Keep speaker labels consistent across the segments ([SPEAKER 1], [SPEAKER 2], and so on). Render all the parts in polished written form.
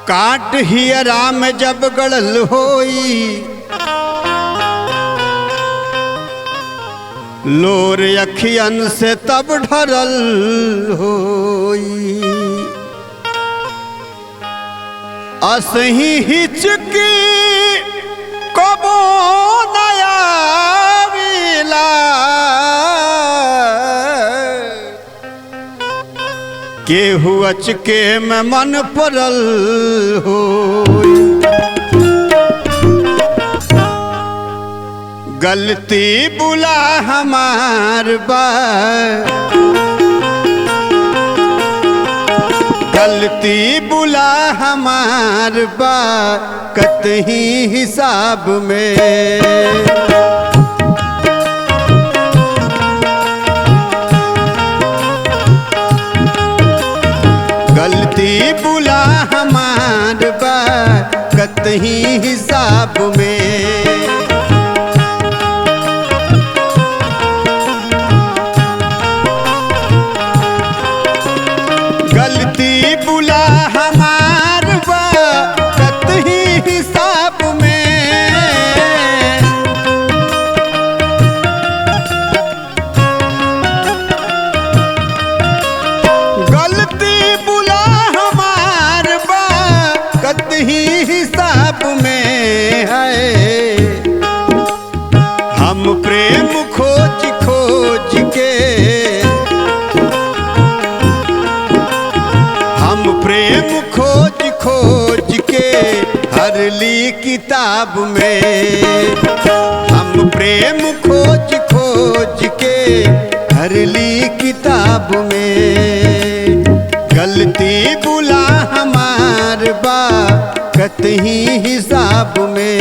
[SPEAKER 1] काट हियरा में जब गड़ल होई, लोर अखियन से तब ढरल होई। असही हिचकी कबो नया विला, केहू अचके में मन पड़ल होई। गलती बुला हमार बा, गलती बुला हमार बा, कतही हिसाब में। गलती बुला हमार बा, कतही हिसाब में। गलती बुला हमार बा, कतही हिसाब में। गलती बुला हमार बा, कतही हिसाब में है। हम प्रेम खोज खोज के, प्रेम खोज खोज के हर ली किताब में। हम प्रेम खोज खोज के हर ली किताब में। गलती बुला हमार बा, कतही हिसाब में।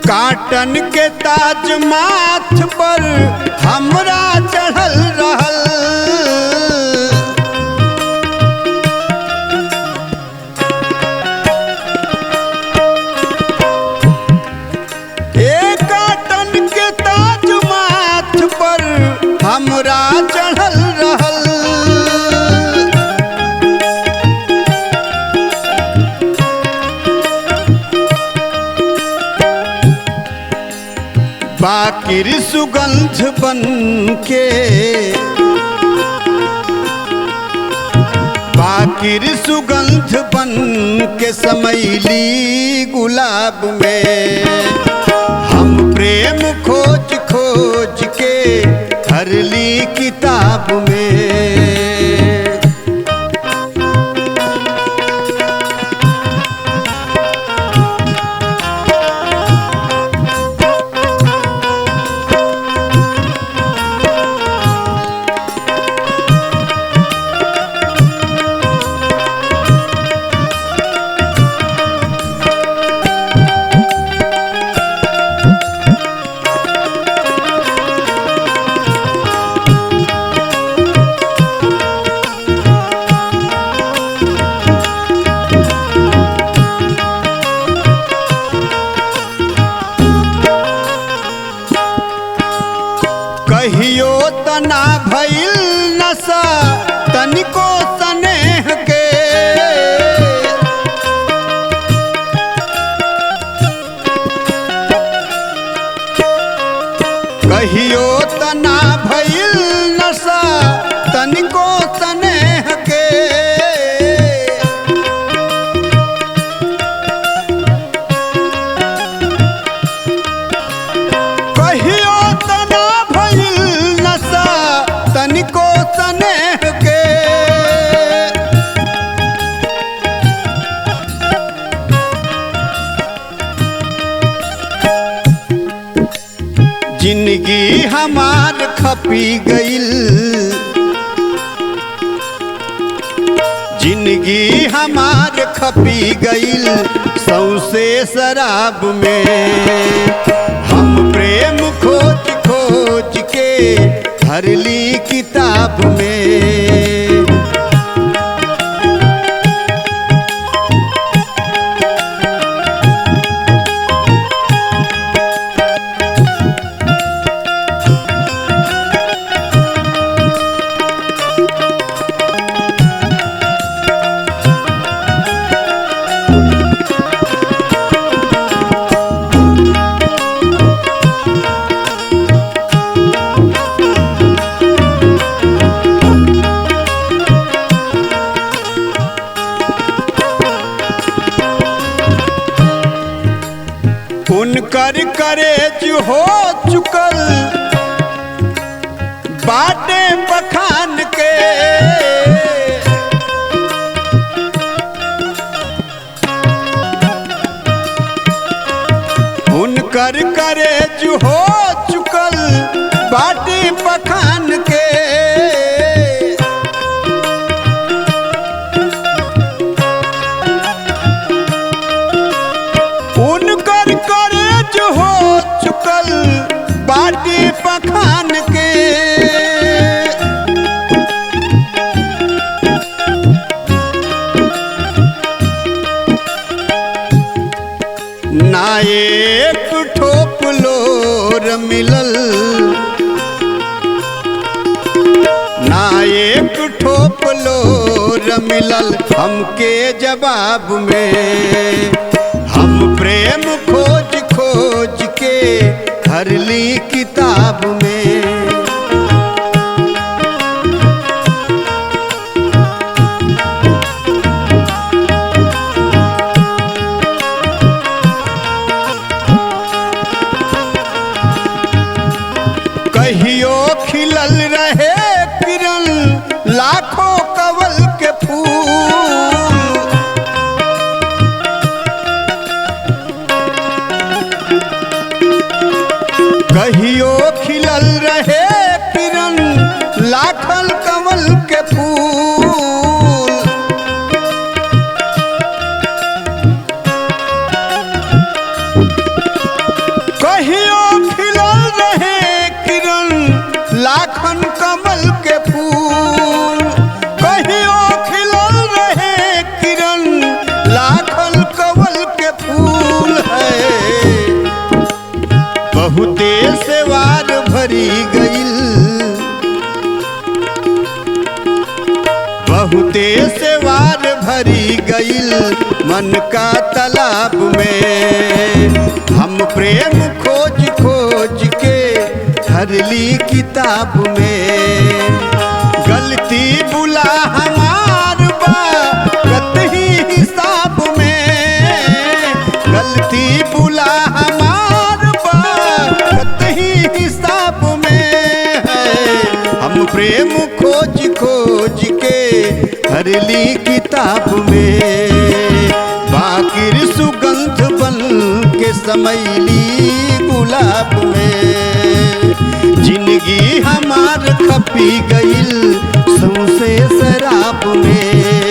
[SPEAKER 1] काटन के ताज माथ पर हमरा चढ़ल रहल, ए काटन के ताज माथ पर हमरा चढ़ल रहल। बाकिर सुगंध बन के, बाकिर सुगंध बन के समैली गुलाब में। हम प्रेम खोज खोज के हर ली किताब में। कहियो तना भइल नशा तनिको स्नेह के, कहियो तना भइल नशा तनिको स्नेह के। कहियो तना भइल नशा तनिको स्नेह के। हमार खपी गईल, जिंदगी हमार खपी गईल सौसे शराब में। हम प्रेम खोज खोज के भरली किताब में। उनकर करेज हो चुकल बाटे बखान के, उनकर करेज हो चुकल बाटे बखान के। उनकर करेज हो चुकल बाटी पखान के। ना एक ठोप लोर मिलल, ना एक ठोप लोर मिलल हमके जवाब में। हम प्रेम खोज खोज के भरली किताब में। कहियो खिलल रहे किरण लाखों कवल के फूल, कहियो खिलल रहे किरण लाखल कमल के फूल। कहियो खिलल रहे किरण लाखन कमल के फूल, कहियो खिलल रहे किरण लाखल कमल के फूल है। बहुते सेवार भरी गईल, बहुते सेवार भरी गईल मन का तालाब में। हम प्रेम खोज खोज के भरली किताब में। गलती बुला हमार बा कतही हिसाब में, गलती बुला हमार बा कतही हिसाब में है। हम प्रेम खोज खोज के भरली किताब में। बाकिर सुगंध बन के समैली गुलाब में। जिंदगी हमार खपी गईल सौसे शराब में।